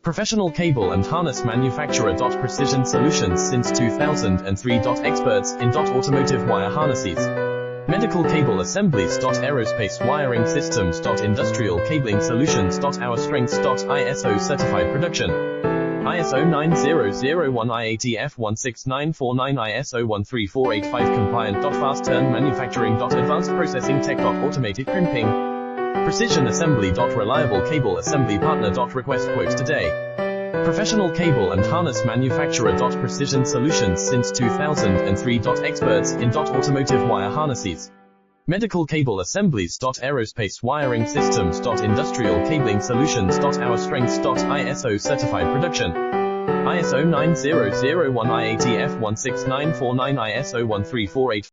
Professional cable and harness manufacturer. Precision Solutions since 2003. Experts in automotive wire harnesses, medical cable assemblies. Aerospace wiring systems. Industrial cabling solutions. Our strengths. ISO certified production. ISO 9001 IATF 16949 ISO 13485 compliant. Fast turn manufacturing. Advanced processing tech. Automated crimping. Precision assembly. Reliable cable assembly partner. Request quotes today. Professional cable and harness manufacturer. Precision Solutions since 2003. Experts in automotive wire harnesses, medical cable assemblies. Aerospace wiring systems. Industrial cabling solutions. Our strengths. ISO certified production. ISO 9001 IATF 16949 ISO 13485